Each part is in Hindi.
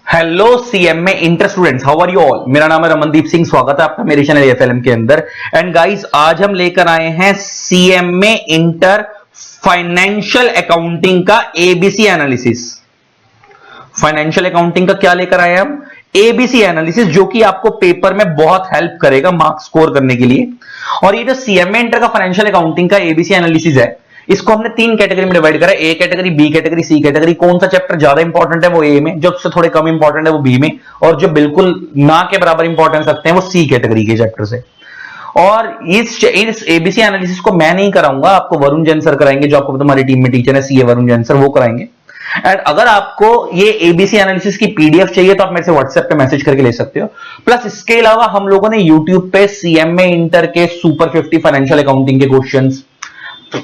Hello CMA inter students, how are you all. मेरा नाम है रमनदीप सिंह, स्वागत है आपका मेरे चैनल एफएलएम के अंदर। एंड गाइस, आज हम लेकर आए हैं सीएमए इंटर फाइनेंशियल अकाउंटिंग का एबीसी एनालिसिस। फाइनेंशियल अकाउंटिंग का क्या लेकर आए हम? एबीसी एनालिसिस, जो कि आपको पेपर में बहुत हेल्प करेगा मार्क्स स्कोर करने के लिए। और ये जो सीएमए इंटर का फाइनेंशियल अकाउंटिंग का एबीसी एनालिसिस है, इसको हमने तीन कैटेगरी में डिवाइड करा, A category, B category, C category. कौन सा चैप्टर ज्यादा इंपॉर्टेंट है वो ए में, जो उससे थोड़े कम इंपॉर्टेंट है वो बी में, और जो बिल्कुल ना के बराबर इंपॉर्टेंस रखते हैं वो सी कैटेगरी के चैप्टर से। और इस एबीसी एनालिसिस को मैं नहीं कराऊंगा, आपको वरुण जैन सर कराएंगे, जो आपको तुम्हारी टीम में टीचर है सीए वरुण जैन सर, वो कराएंगे। एंड अगर आपको ये एबीसी एनालिसिस की पीडीएफ चाहिए तो आप मेरे से व्हाट्सएप पे मैसेज करके ले सकते हो। प्लस इसके अलावा हम लोगों ने यूट्यूब पे सीएमए इंटर के सुपर 50 फाइनेंशियल अकाउंटिंग के questions,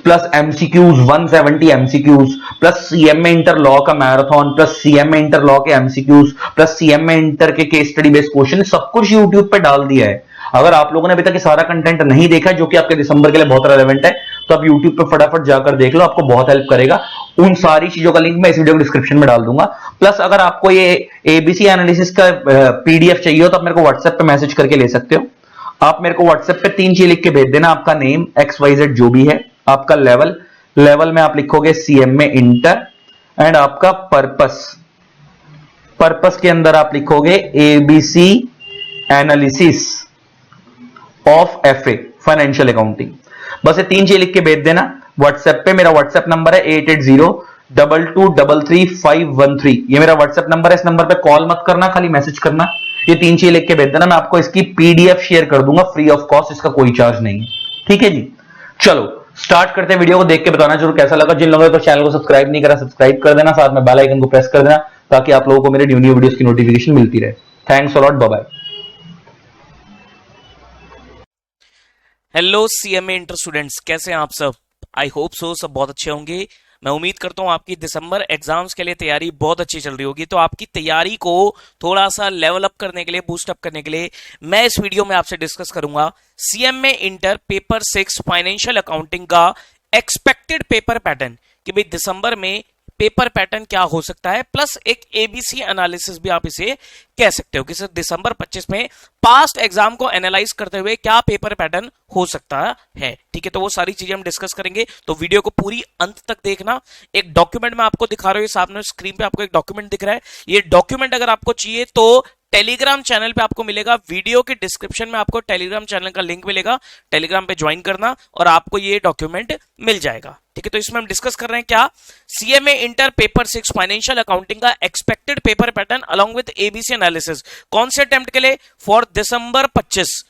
plus MCQs 170 MCQs, plus CMA inter law का marathon, plus CMA inter law के एमसीक्यूज, प्लस सीएमए इंटर के केस स्टडी बेस्ड क्वेश्चन, सब कुछ यूट्यूब पे डाल दिया है। अगर आप लोगों ने अभी तक ये सारा कंटेंट नहीं देखा है, जो कि आपके दिसंबर के लिए बहुत रेलेवेंट है, तो आप यूट्यूब पे फटाफट जाकर देख लो, आपको बहुत हेल्प करेगा। उन सारी चीजों का लिंक मैं इस वीडियो को डिस्क्रिप्शन में डाल दूंगा। प्लस अगर आपको ये एबीसी एनालिसिस का पीडीएफ चाहिए हो तो आप मेरे को व्हाट्सएप पे मैसेज करके ले सकते हो। आप मेरे को व्हाट्सएप पे 3 चीज लिख के भेज देना, आपका नेम, XYZ जो भी है, आपका लेवल में आप लिखोगे सीएमए इंटर, एंड आपका पर्पस के अंदर आप लिखोगे ABC analysis of FA financial accounting. बस ये 3 चीज लिख के भेज देना व्हाट्सएप पे। मेरा व्हाट्सएप नंबर है 8802233513। ये मेरा व्हाट्सएप नंबर है, इस नंबर पे कॉल मत करना, खाली मैसेज करना। ये 3 चीज लिख के भेज देना, मैं आपको इसकी पीडीएफ शेयर कर दूंगा फ्री ऑफ कॉस्ट, इसका कोई चार्ज नहीं है। ठीक है जी, चलो स्टार्ट करते हैं। वीडियो को देख के बताना जरूर कैसा लगा। जिन लोगों ने तो चैनल को सब्सक्राइब नहीं करा, सब्सक्राइब कर देना, साथ में बेल आइकन को प्रेस कर देना, ताकि आप लोगों को मेरे न्यू वीडियोस की नोटिफिकेशन मिलती रहे। Thanks a lot, bye bye. Hello CMA inter students, कैसे हैं आप सब? आई होप सो सब बहुत अच्छे होंगे। मैं उम्मीद करता हूं आपकी दिसंबर एग्जाम्स के लिए तैयारी बहुत अच्छी चल रही होगी। तो आपकी तैयारी को थोड़ा सा लेवल अप करने के लिए, बूस्ट अप करने के लिए, मैं इस वीडियो में आपसे डिस्कस करूंगा CMA inter paper 6 financial accounting का एक्सपेक्टेड पेपर पैटर्न, कि भाई दिसंबर में पेपर पैटर्न क्या हो सकता है, प्लस एक एबीसी एनालिसिस भी आप इसे कह सकते हो कि सर दिसंबर 25 में पास्ट एग्जाम को एनालाइज करते हुए क्या पेपर पैटर्न हो सकता है। ठीक है, तो वो सारी चीजें हम डिस्कस करेंगे, तो वीडियो को पूरी अंत तक देखना। एक डॉक्यूमेंट मैं आपको दिखा रहा हूं, ये सामने स्क्रीन पे आपको एक डॉक्यूमेंट दिख रहा है। ये डॉक्यूमेंट अगर आपको चाहिए तो टेलीग्राम चैनल पे आपको मिलेगा, वीडियो के डिस्क्रिप्शन में आपको टेलीग्राम चैनल का लिंक मिलेगा, टेलीग्राम पे ज्वाइन करना और आपको ये डॉक्यूमेंट मिल जाएगा। ठीक है, तो इसमें हम डिस्कस कर रहे हैं क्या, CMA inter paper 6 financial accounting का expected paper pattern along with ABC analysis. कौन से अटेम्प्ट के लिए? For December 25।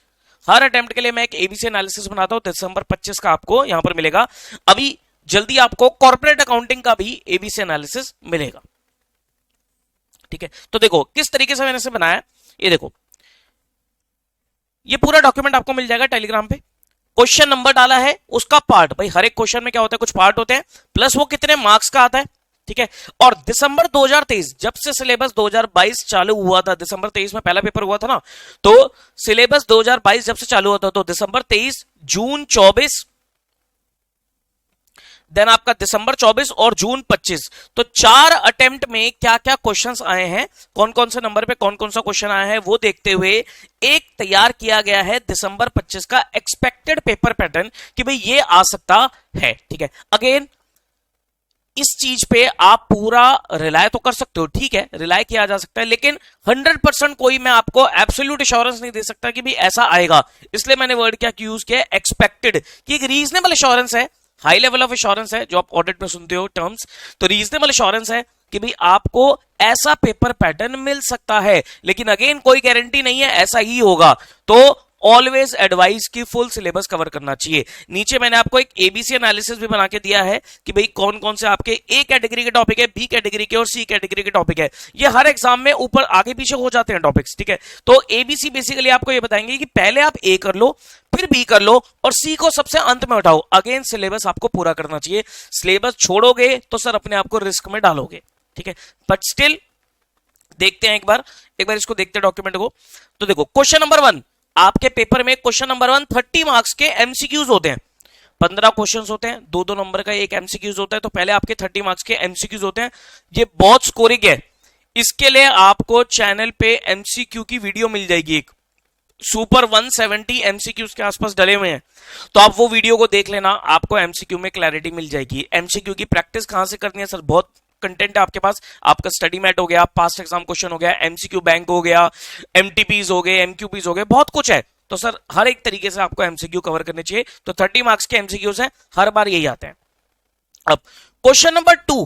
हर अटेम्प्ट के लिए मैं एक एबीसी एनालिसिस बनाता हूं, दिसंबर 25 का आपको यहां पर मिलेगा। अभी जल्दी आपको कॉर्पोरेट अकाउंटिंग का भी एबीसी एनालिसिस मिलेगा। ठीक है, तो देखो किस तरीके से मैंने इसे बनाया। ये देखो, ये पूरा डॉक्यूमेंट आपको मिल जाएगा टेलीग्राम पे। क्वेश्चन नंबर डाला है, उसका पार्ट, भाई हर एक क्वेश्चन में क्या होता है, कुछ पार्ट होते हैं, प्लस वो कितने मार्क्स का आता है। ठीक है, और दिसंबर 2023 जब से सिलेबस 2022 चालू हुआ था, दिसंबर 23 में पहला पेपर हुआ था ना, तो सिलेबस 2022 जब से चालू हुआ था, तो दिसंबर 23, जून 24, देन आपका दिसंबर 24 और जून 25, तो 4 अटेम्प्ट में क्या क्या क्वेश्चंस आए हैं, कौन कौन से नंबर पे कौन कौन सा क्वेश्चन आया है, वो देखते हुए एक तैयार किया गया है दिसंबर 25 का एक्सपेक्टेड पेपर पैटर्न, कि भाई ये आ सकता है। ठीक है, अगेन इस चीज पे आप पूरा रिलाय तो कर सकते हो, ठीक है, रिलाय किया जा सकता है, लेकिन 100% कोई मैं आपको एब्सोल्यूट एश्योरेंस नहीं दे सकता कि भाई ऐसा आएगा। इसलिए मैंने वर्ड क्या यूज किया, एक्सपेक्टेड, कि एक रीजनेबल एश्योरेंस है, हाई लेवल ऑफ एश्योरेंस है, जो आप ऑडिट में सुनते हो टर्म्स, तो रीजनेबल एश्योरेंस है कि भाई आपको ऐसा पेपर पैटर्न मिल सकता है, लेकिन अगेन कोई गारंटी नहीं है ऐसा ही होगा। तो ऑलवेज एडवाइस की फुल सिलेबस कवर करना चाहिए। नीचे मैंने आपको एक एबीसी एनालिसिस भी बना के दिया है कि भाई कौन कौन से आपके ए कैटेगरी के टॉपिक है, बी कैटेगरी के और सी कैटेगरी के टॉपिक है। ये हर एग्जाम में ऊपर आगे पीछे हो जाते हैं टॉपिक्स। ठीक है, तो एबीसी बेसिकली आपको ये बताएंगे कि पहले आप ए कर लो, फिर बी कर लो, और सी को सबसे अंत में उठाओ। अगेन सिलेबस आपको पूरा करना चाहिए, सिलेबस छोड़ोगे तो सर अपने आप को रिस्क में डालोगे। ठीक है, बट स्टिल देखते हैं एक बार इसको देखते हैं डॉक्यूमेंट को। तो देखो, क्वेश्चन नंबर 1 आपके पेपर में, क्वेश्चन नंबर 1 30 मार्क्स के एमसीक्यूज होते हैं। 15 क्वेश्चंस होते हैं, 2-2 नंबर का एक एमसीक्यूज होता है, तो पहले आपके 30 मार्क्स के एमसीक्यूज होते हैं। ये बहुत स्कोरिंग है, इसके लिए आपको चैनल पे एमसीक्यू की वीडियो मिल जाएगी, एक सुपर 170 एमसीक्यूज के आसपास डले हुए हैं, तो आप वो वीडियो को देख लेना, आपको एमसीक्यू में क्लैरिटी मिल जाएगी। एमसीक्यू की प्रैक्टिस कहां से करनी है सर, बहुत कंटेंट है आपके पास, आपका स्टडी मैट हो गया, पास्ट एग्जाम क्वेश्चन हो गया, एमसीक्यू बैंक हो गया, एमटीपीज हो गए, एमक्यूपीज हो गए, बहुत कुछ है। तो सर हर एक तरीके से आपको एमसीक्यू कवर करने चाहिए। तो 30 मार्क्स के एमसीक्यूज हैं, हर बार यही आते हैं। अब क्वेश्चन नंबर 2,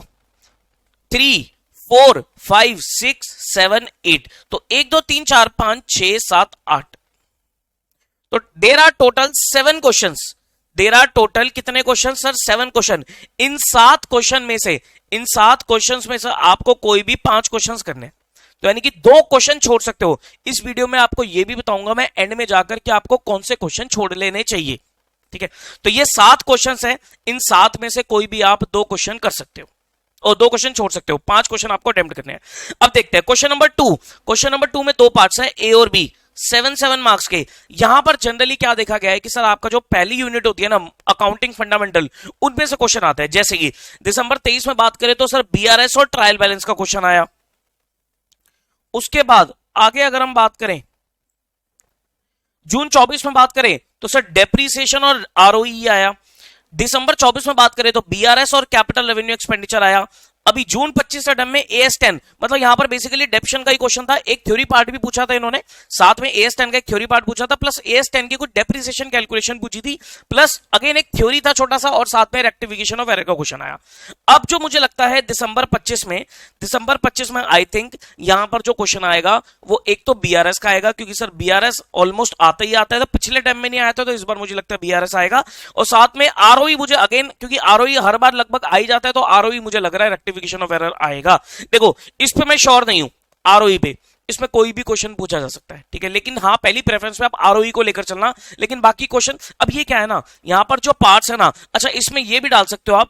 3, 4, 5, 6, 7, 8, तो 1 2 3 4 5 6 7 8, तो there are total 7 questions. There are total कितने क्वेश्चन सर, 7 क्वेश्चन। इन 7 क्वेश्चन में से आपको कोई भी 5 क्वेश्चन करने, तो यानी कि 2 क्वेश्चन छोड़ सकते हो। इस वीडियो में आपको यह भी बताऊंगा मैं एंड में जाकर कि आपको कौन से क्वेश्चन छोड़ लेने चाहिए, ठीक है। तो ये 7 क्वेश्चन हैं, इन 7 में से कोई भी आप 2 क्वेश्चन कर सकते हो और 2 क्वेश्चन छोड़ सकते हो, 5 क्वेश्चन आपको अटेम्प्ट करने हैं। अब देखते हैं क्वेश्चन नंबर 2। क्वेश्चन नंबर 2 में 2 पार्ट्स हैं, ए और बी, 7 मार्क्स के। यहां पर जनरली क्या देखा गया है कि सर आपका जो पहली यूनिट होती है ना अकाउंटिंग फंडामेंटल, उनमें से क्वेश्चन आता है। जैसे कि दिसंबर 23 में बात करें तो सर बीआरएस और ट्रायल बैलेंस का क्वेश्चन आया। उसके बाद आगे अगर हम बात करें जून 24 में बात करें तो सर डेप्रीसिएशन और आरओई आया। दिसंबर 24 में बात करें तो बीआरएस और कैपिटल रेवेन्यू एक्सपेंडिचर आया। अभी जून 25 टर्म में AS10, मतलब यहां पर बेसिकली डेप्शन का ही क्वेश्चन था, एक थ्योरी पार्ट भी पूछा था इन्होंने, साथ में AS10 का एक थ्योरी पार्ट पूछा था, प्लस AS10 की कुछ डेप्रिसिएशन कैलकुलेशन पूछी थी, प्लस अगेन एक थ्योरी था छोटा सा, और साथ में रेक्टिफिकेशन ऑफ एरर का क्वेश्चन आया। अब जो मुझे लगता है दिसंबर 25 में आई थिंक यहां पर जो क्वेश्चन आएगा वो एक तो बीआरएस का आएगा, क्योंकि सर बीआरएस ऑलमोस्ट आता ही आता है, तो पिछले टाइम में नहीं आया था, तो इस बार मुझे लगता है बीआरएस आएगा। और साथ में आरओई मुझे अगेन, क्योंकि आरओई हर बार लगभग आ ही जाता है, तो आरओई मुझे लग रहा है रेक्टिफिकेशन ऑफ एरर आएगा। देखो इस पे मैं श्योर नहीं हूं, आरओई पे इसमें कोई भी क्वेश्चन पूछा जा सकता है, ठीक है, लेकिन हाँ पहली प्रेफरेंस पे आप आरओई को लेकर चलना। लेकिन बाकी क्वेश्चन, अब ये क्या है ना, यहां पर जो पार्ट्स है ना, अच्छा इसमें ये भी डाल सकते हो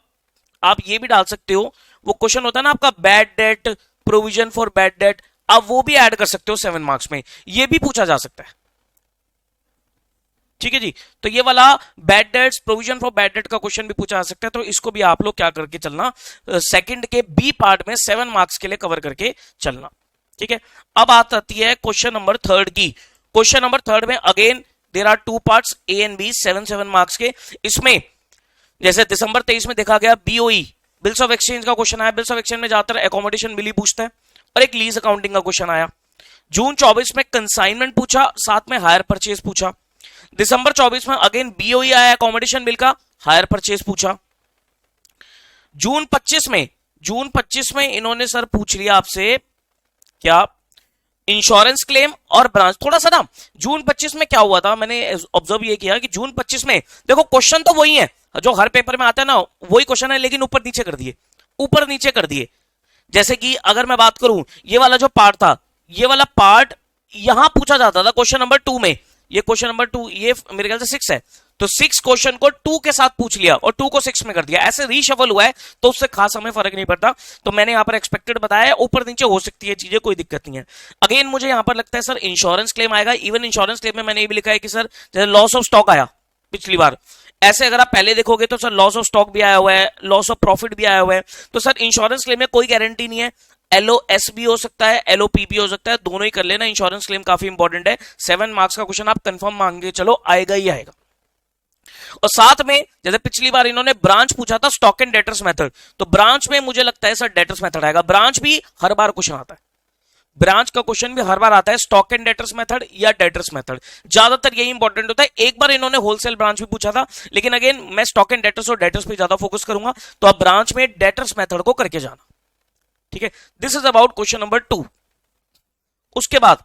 आप ये भी डाल सकते हो, वो क्वेश्चन होता है ना आपका bad debt, provision for bad debt, आप वो भी ऐड कर सकते हो 7 मार्क्स में, ये भी पूछा जा सकता है, ठीक है जी। तो ये वाला bad debts, provision for bad debt का क्वेश्चन भी पूछा जा सकता है, तो इसको भी आप लोग क्या करके चलना, सेकंड के बी पार्ट में 7 मार्क्स के लिए कवर करके चलना, ठीक है। अब आती है क्वेश्चन नंबर 3 की। क्वेश्चन नंबर 3 में again there are 2 parts, A and B, 7 marks के। इसमें जैसे दिसंबर 23 में देखा गया बीओई, बिल्स ऑफ एक्सचेंज का क्वेश्चन आया। बिल्स ऑफ एक्सचेंज में ज्यादातर एकोमोडेशन बिल ही पूछता है, और एक लीज अकाउंटिंग का क्वेश्चन आया। जून 24 में कंसाइनमेंट पूछा, साथ में हायर परचेज पूछा। दिसंबर 24 में अगेन बीओई आया, अकोमोडेशन बिल का, हायर परचेज पूछा। जून 25 में इन्होंने सर पूछ लिया आपसे क्या, इंश्योरेंस क्लेम और ब्रांच। थोड़ा सा ना जून 25 में क्या हुआ था, मैंने ऑब्जर्व ये किया कि जून 25 में देखो क्वेश्चन तो वही है जो हर पेपर में आता है ना, वही क्वेश्चन है, लेकिन ऊपर नीचे कर दिए। जैसे कि अगर मैं बात करूं, ये वाला जो पार्ट था, ये वाला पार्ट यहां पूछा जाता था क्वेश्चन नंबर 2 में, ये क्वेश्चन नंबर 2, ये मेरे ख्याल से 6 है, तो 6 क्वेश्चन को 2 के साथ पूछ लिया और 2 को 6 में कर दिया। ऐसे रीशफल हुआ है, तो उससे खास हमें फर्क नहीं पड़ता, तो मैंने यहां पर एक्सपेक्टेड बताया, ऊपर नीचे हो सकती है चीजें, कोई दिक्कत नहीं है। अगेन मुझे यहां पर लगता है सर इंश्योरेंस क्लेम आएगा। इवन इंश्योरेंस क्लेम में मैंने ये भी लिखा है कि सर जैसे लॉस ऑफ स्टॉक आया पिछली बार, ऐसे अगर आप पहले देखोगे तो सर लॉस ऑफ स्टॉक भी आया हुआ है, लॉस ऑफ प्रॉफिट भी आया हुआ है। तो सर इंश्योरेंस क्लेम में कोई गारंटी नहीं है, एलओएस भी हो सकता है, एलओपी भी हो सकता है, दोनों ही कर लेना। इंश्योरेंस क्लेम काफी इंपॉर्टेंट है, 7 मार्क्स का क्वेश्चन आप कंफर्म मांगे चलो, आएगा ही आएगा। और साथ में जैसे पिछली बार इन्होंने ब्रांच पूछा था, स्टॉक एंड डेटर्स मेथड, तो ब्रांच में मुझे लगता है सर डेटर्स मेथड आएगा। ब्रांच भी हर बार क्वेश्चन आता है, ब्रांच का क्वेश्चन भी हर बार आता है, स्टॉक एंड डेटर्स मेथड या डेटर्स मेथड, ज्यादातर यही इंपॉर्टेंट होता है। एक बार इन्होंने होलसेल ब्रांच भी पूछा था, लेकिन अगेन मैं स्टॉक एंड डेटर्स और डेटर्स पे ज्यादा फोकस करूंगा, तो आप ब्रांच में डेटर्स मेथड को करके जाना, ठीक है। This is about question number 2। उसके बाद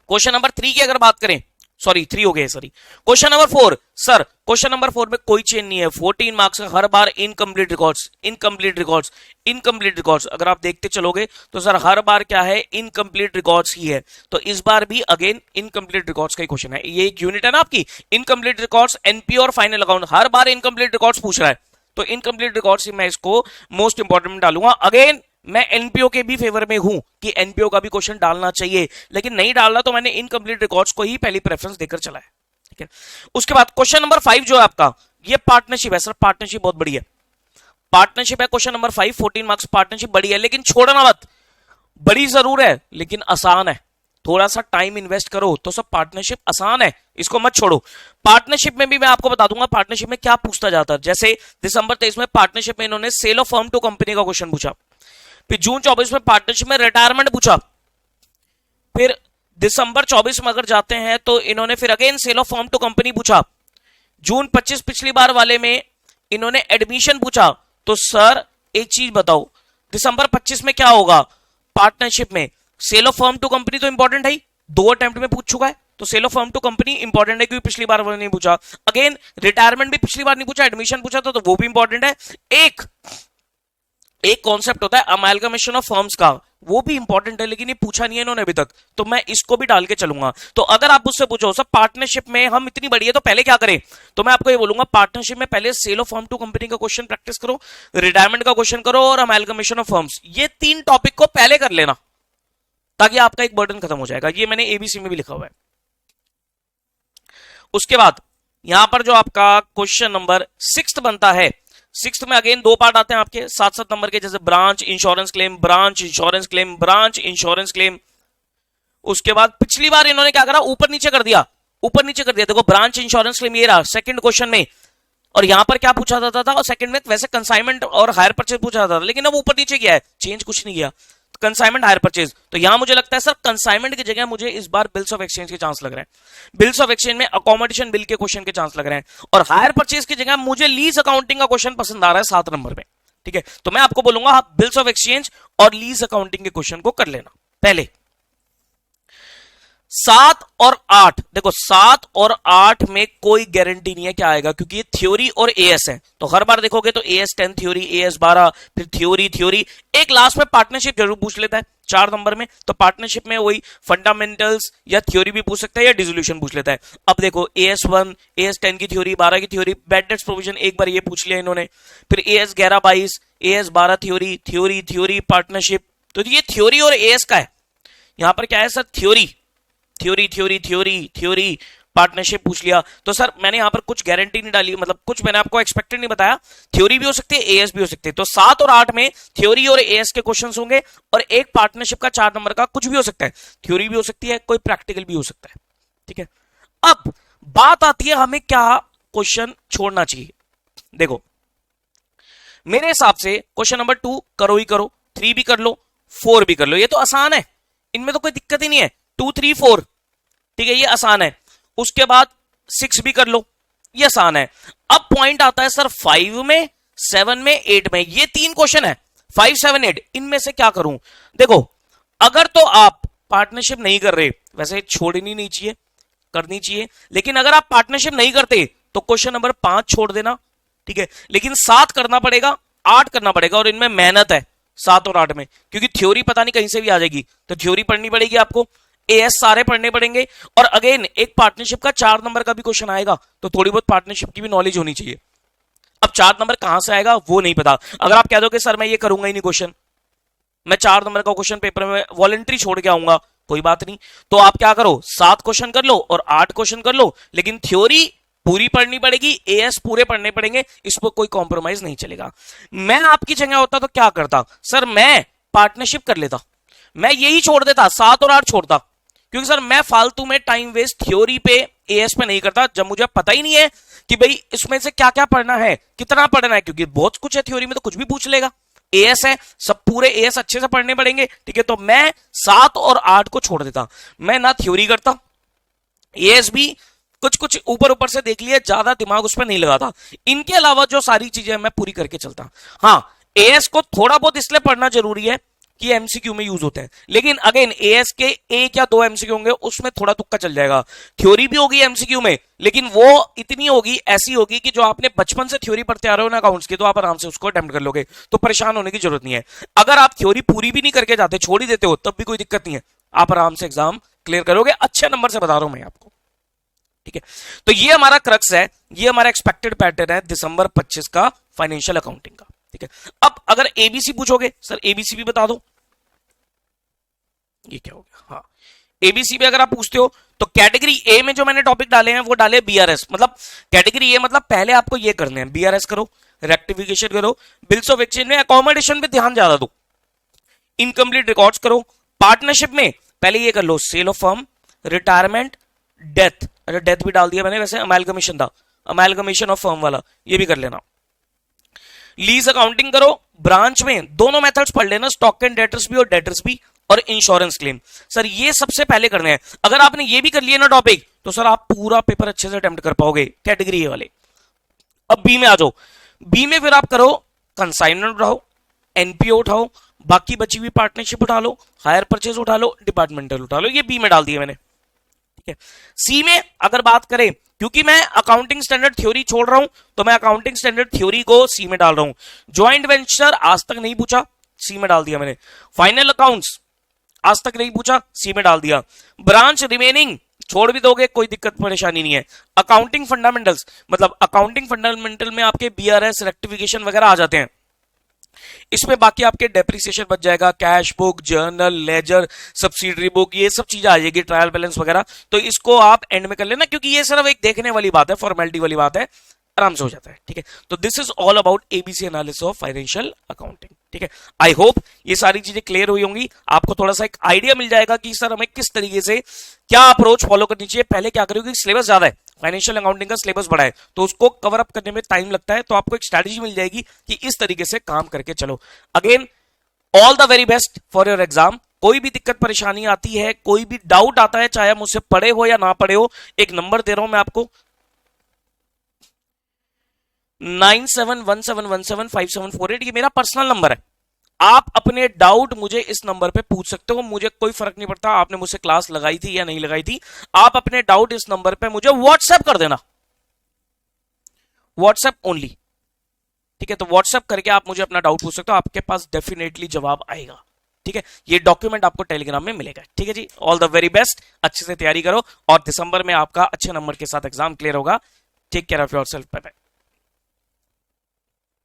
क्वेश्चन नंबर 3 की अगर बात करें, सॉरी 3 हो गए, sorry. Question number 4, sir question number 4 में कोई चेंज नहीं है, 14 मार्क्स का हर बार इनकम्प्लीट रिकॉर्ड्स। अगर आप देखते चलोगे तो सर हर बार क्या है, इनकम्प्लीट रिकॉर्ड्स ही है, तो इस बार भी अगेन इनकम्प्लीट रिकॉर्ड्स का ही क्वेश्चन है। ये एक यूनिट है ना आपकी, इनकम्प्लीट रिकॉर्ड्स, एनपीओ और फाइनल अकाउंट, हर बार इनकम्प्लीट रिकॉर्ड्स पूछ रहा है, तो इनकम्प्लीट रिकॉर्ड्स ही मैं इसको मोस्ट इंपॉर्टेंट में डालूंगा। अगेन मैं एनपीओ के भी फेवर में हूं कि एनपीओ का भी क्वेश्चन डालना चाहिए, लेकिन नहीं डालना तो मैंने इनकम्प्लीट रिकॉर्ड्स को ही पहली प्रेफरेंस देकर चला है, ठीक है। उसके बाद क्वेश्चन नंबर 5 जो है आपका, ये पार्टनरशिप है सर, पार्टनरशिप बहुत बड़ी है। पार्टनरशिप है क्वेश्चन नंबर 5, 14 मार्क्स। पार्टनरशिप बड़ी है लेकिन छोड़ना मत, बड़ी जरूर है लेकिन आसान है, थोड़ा सा टाइम इन्वेस्ट करो तो सब पार्टनरशिप आसान है, इसको मत छोड़ो। पार्टनरशिप में भी मैं आपको बता दूंगा पार्टनरशिप में क्या पूछता जाता है। जैसे दिसंबर 23 में पार्टनरशिप में इन्होंने sale of firm to company का क्वेश्चन पूछा, फिर जून 24 में पार्टनरशिप में रिटायरमेंट पूछा, फिर दिसंबर 24 में अगर जाते हैं तो इन्होंने फिर again sale of firm to company पूछा, जून 25 पिछली बार वाले में इन्होंने एडमिशन पूछा। तो सर एक चीज बताओ, दिसंबर 25 में क्या होगा पार्टनरशिप में, sale of firm to company तो इंपॉर्टेंट है, 2 अटेम्प्ट में पूछ चुका है, तो sale of firm to company important है क्योंकि पिछली बार नहीं पूछा। अगेन रिटायरमेंट भी पिछली बार नहीं पूछा, एडमिशन पूछा तो वो भी इंपॉर्टेंट है। एक कॉन्सेप्ट होता है अमालगमेशन ऑफ फर्म्स का, वो भी इंपॉर्टेंट है लेकिन ये पूछा नहीं है इन्होंने अभी तक, तो मैं इसको भी डाल के चलूंगा। तो अगर आप मुझसे पूछो सब पार्टनरशिप में हम इतनी बड़ी है तो पहले क्या करें, तो मैं आपको ये बोलूंगा पार्टनरशिप में पहले sale of firm to company का क्वेश्चन प्रैक्टिस करो, रिटायरमेंट का क्वेश्चन करो और अमालगमेशन ऑफ फर्म्स, ये 3 टॉपिक को पहले कर लेना ताकि आपका एक बर्डन खत्म हो जाएगा। ये मैंने एबीसी में भी लिखा हुआ है। उसके बाद यहां पर जो आपका क्वेश्चन नंबर 6 बनता है, 6 में अगेन 2 पार्ट आते हैं आपके 7-7 नंबर के, जैसे branch insurance claim, branch insurance claim, branch insurance claim. उसके बाद पिछली बार इन्होंने क्या करा, ऊपर नीचे कर दिया, ऊपर नीचे कर दिया। देखो ब्रांच इंश्योरेंस क्लेम ये रहा सेकंड क्वेश्चन में, और यहां पर क्या पूछा जाता था, और सेकंड में वैसे कंसाइनमेंट और हायर परचेज पूछा जाता था, लेकिन अब ऊपर नीचे किया है, चेंज कुछ नहीं किया, कंसाइनमेंट हायर परचेज। तो यहां मुझे लगता है सर कंसाइनमेंट की जगह मुझे इस बार बिल्स ऑफ एक्सचेंज के चांस लग रहे हैं, बिल्स ऑफ एक्सचेंज में अकोमोडेशन बिल के क्वेश्चन के चांस लग रहे हैं, और हायर परचेज की जगह मुझे लीज अकाउंटिंग का क्वेश्चन पसंद आ रहा है 7 नंबर में। ठीक है, तो मैं आपको बोलूंगा आप बिल्स ऑफ एक्सचेंज और लीज अकाउंटिंग के क्वेश्चन को कर लेना पहले। 7 और 8, देखो 7 और 8 में कोई गारंटी नहीं है क्या आएगा, क्योंकि ये थ्योरी और एएस है, तो हर बार देखोगे तो एएस 10 थ्योरी, एएस 12, फिर थ्योरी, एक लास्ट में पार्टनरशिप जरूर पूछ लेता है 4 नंबर में। तो पार्टनरशिप में वही फंडामेंटल्स या थ्योरी भी पूछ सकता है या डिसोल्यूशन पूछ लेता है। अब देखो एएस 1, एएस 10 की थ्योरी, 12 की थ्योरी, बैड डेट्स प्रोविजन एक बार ये पूछ लिया इन्होंने, फिर एएस 11-22, एएस 12 थ्योरी पार्टनरशिप। तो ये थ्योरी और एएस का है, यहां पर क्या है सर, थ्योरी पार्टनरशिप पूछ लिया। तो सर मैंने यहां पर कुछ गारंटी नहीं डाली, मतलब कुछ मैंने आपको एक्सपेक्टेड नहीं बताया, थ्योरी भी हो सकती है, एएस भी हो सकती है। तो 7 और 8 में थ्योरी और एएस के क्वेश्चंस होंगे, और एक पार्टनरशिप का 4 नंबर का कुछ भी हो सकता है, थ्योरी भी हो सकती है, कोई प्रैक्टिकल भी हो सकता है। ठीक है, अब बात आती है हमें क्या क्वेश्चन छोड़ना चाहिए। देखो मेरे हिसाब से क्वेश्चन नंबर 2 करो ही करो, 3 भी कर लो, 4 भी कर लो, ये तो आसान है, इनमें तो कोई दिक्कत ही नहीं है। 2, 3, 4 ठीक है, ये आसान है। उसके बाद 6 भी कर लो, ये आसान है। अब पॉइंट आता है सर 5 में, 7 में, 8 में, ये 3 क्वेश्चन है, 5, 7, 8, इनमें से क्या करूं। देखो अगर तो आप पार्टनरशिप नहीं कर रहे, वैसे छोड़नी नहीं चाहिए, करनी चाहिए, लेकिन अगर आप पार्टनरशिप नहीं करते तो क्वेश्चन नंबर 5 छोड़ देना। ठीक है, लेकिन 7 करना पड़ेगा, 8 करना पड़ेगा, और इनमें मेहनत है 7 और 8 में, क्योंकि थ्योरी पता नहीं कहीं से भी आ जाएगी, तो थ्योरी पढ़नी पड़ेगी आपको, एएस सारे पढ़ने पड़ेंगे, और अगेन एक पार्टनरशिप का 4 नंबर का भी क्वेश्चन आएगा, तो थोड़ी बहुत पार्टनरशिप की भी नॉलेज होनी चाहिए। अब 4 नंबर कहां से आएगा वो नहीं पता, अगर आप कह दो कि सर मैं ये करूंगा ही नहीं क्वेश्चन, मैं 4 नंबर का क्वेश्चन पेपर में वॉलंटरी छोड़ के आऊंगा, कोई बात नहीं, तो आप क्या करो 7 क्वेश्चन कर लो और 8 क्वेश्चन कर लो, लेकिन थ्योरी पूरी पढ़नी पड़ेगी, एएस पूरे पढ़ने पड़ेंगे, इस पर कोई कॉम्प्रोमाइज नहीं चलेगा। मैं आपकी जगह होता तो क्या करता, सर मैं पार्टनरशिप कर लेता, मैं यही छोड़ देता, 7 और 8 छोड़ता, क्योंकि सर मैं फालतू में टाइम वेस्ट थ्योरी पे एएस पे नहीं करता, जब मुझे पता ही नहीं है कि भाई इसमें से क्या क्या पढ़ना है, कितना पढ़ना है, क्योंकि बहुत कुछ है थ्योरी में, तो कुछ भी पूछ लेगा, एएस है, सब पूरे एएस अच्छे से पढ़ने पड़ेंगे। ठीक है, तो मैं 7 और 8 को छोड़ देता, मैं ना थ्योरी करता, एएस भी कुछ ऊपर ऊपर से देख लिया, ज्यादा दिमाग उस पर नहीं लगाता, इनके अलावा जो सारी चीजें मैं पूरी करके चलता। हाँ, एएस को थोड़ा बहुत इसलिए पढ़ना जरूरी है कि एमसीक्यू में यूज होते हैं, लेकिन अगेन एएस के 1 या 2 एमसीक्यू होंगे, उसमें थोड़ा तुक्का चल जाएगा। थ्योरी भी होगी एमसीक्यू में, लेकिन वो इतनी होगी, ऐसी होगी कि जो आपने बचपन से थ्योरी पढ़ते आ रहे हो ना अकाउंट्स की, तो आप आराम से उसको अटेम्प्ट कर लोगे, तो परेशान होने की जरूरत नहीं है। अगर आप थ्योरी पूरी भी नहीं करके जाते, छोड़ ही देते हो, तब भी कोई दिक्कत नहीं है, आप आराम से एग्जाम क्लियर करोगे, अच्छे नंबर से बता रहा हूं मैं आपको। ठीक है, तो ये हमारा क्रक्स है, ये हमारा एक्सपेक्टेड पैटर्न है दिसंबर 25 का फाइनेंशियल अकाउंटिंग का। ठीक है, अब अगर एबीसी पूछोगे, सर एबीसी भी बता दो, ये क्या हो गया, हाँ एबीसी भी अगर आप पूछते हो तो कैटेगरी ए में जो मैंने टॉपिक डाले हैं वो डाले बीआरएस, मतलब कैटेगरी ए मतलब पहले आपको ये करने हैं, बीआरएस करो, रेक्टिफिकेशन करो, बिल्स ऑफ एक्सचेंज में अकोमोडेशन पे ध्यान ज्यादा दो, इनकम्प्लीट रिकॉर्ड्स करो, पार्टनरशिप में पहले ये कर लो sale of firm, retirement, death, अरे डेथ भी डाल दिया मैंने, वैसे अमेलगमेशन था, अमेलगमेशन ऑफ फर्म वाला ये भी कर लेना, लीज अकाउंटिंग करो, ब्रांच में दोनों मेथड्स पढ़ लेना, स्टॉक एंड डेटर्स भी और डेटर्स भी, और इंश्योरेंस क्लेम। सर ये सबसे पहले करने हैं, अगर आपने ये भी कर लिया ना टॉपिक, तो सर आप पूरा पेपर अच्छे से अटेम्प्ट कर पाओगे कैटेगरी ए वाले। अब बी में आ जाओ, बी में फिर आप करो कंसाइनमेंट उठाओ, एनपीओ उठाओ, बाकी बची हुई पार्टनरशिप उठा लो, हायर परचेज उठा लो, डिपार्टमेंटल उठा लो, ये बी में डाल दिया मैंने, ठीक है। सी में अगर बात करें, क्योंकि मैं अकाउंटिंग स्टैंडर्ड थ्योरी छोड़ रहा हूं तो मैं अकाउंटिंग स्टैंडर्ड थ्योरी को सी में डाल रहा हूं, ज्वाइंट वेंचर आज तक नहीं पूछा, सी में डाल दिया मैंने, फाइनल अकाउंट्स आज तक नहीं पूछा, सी में डाल दिया, ब्रांच रिमेनिंग छोड़ भी दोगे कोई दिक्कत परेशानी नहीं है, अकाउंटिंग फंडामेंटल्स मतलब अकाउंटिंग फंडामेंटल में आपके बीआरएस रेक्टिफिकेशन वगैरह आ जाते हैं, इसमें बाकी आपके डेप्रिसिएशन बच जाएगा, cash book, journal, ledger, subsidiary book, ये सब चीजें आ जाएगी, ट्रायल बैलेंस वगैरह, तो इसको आप एंड में कर लेना, क्योंकि ये सिर्फ एक देखने वाली बात है, फॉर्मेलिटी वाली बात है, आराम से हो जाता है, ठीक है। तो this is all about ABC analysis of financial accounting, ठीक है। आई होप ये सारी चीजें क्लियर हुई होंगी, आपको थोड़ा सा एक आइडिया मिल जाएगा कि सर हमें किस तरीके से क्या अप्रोच फॉलो करनी चाहिए। पहले क्या करें, सिलेबस ज्यादा है, फाइनेंशियल अकाउंटिंग का सिलेबस बड़ा है, तो उसको कवर अप करने में टाइम लगता है, तो आपको एक स्ट्रैटेजी मिल जाएगी कि इस तरीके से काम करके चलो। Again all the very best for your exam. कोई भी दिक्कत परेशानी आती है, कोई भी डाउट आता है, चाहे मुझसे पढ़े हो या ना पढ़े हो, एक नंबर दे रहा हूं मैं आपको 9717175748, ये मेरा पर्सनल नंबर है, आप अपने डाउट मुझे इस नंबर पे पूछ सकते हो, मुझे कोई फर्क नहीं पड़ता आपने मुझसे क्लास लगाई थी या नहीं लगाई थी, आप अपने डाउट इस नंबर पे मुझे व्हाट्सएप कर देना, व्हाट्सएप ओनली, ठीक है। तो व्हाट्सएप करके आप मुझे अपना डाउट पूछ सकते हो, आपके पास डेफिनेटली जवाब आएगा, ठीक है। ये डॉक्यूमेंट आपको टेलीग्राम में मिलेगा, ठीक है जी। ऑल द वेरी बेस्ट, अच्छे से तैयारी करो और दिसंबर में आपका अच्छे नंबर के साथ एग्जाम क्लियर होगा। Take care of yourself, bye bye.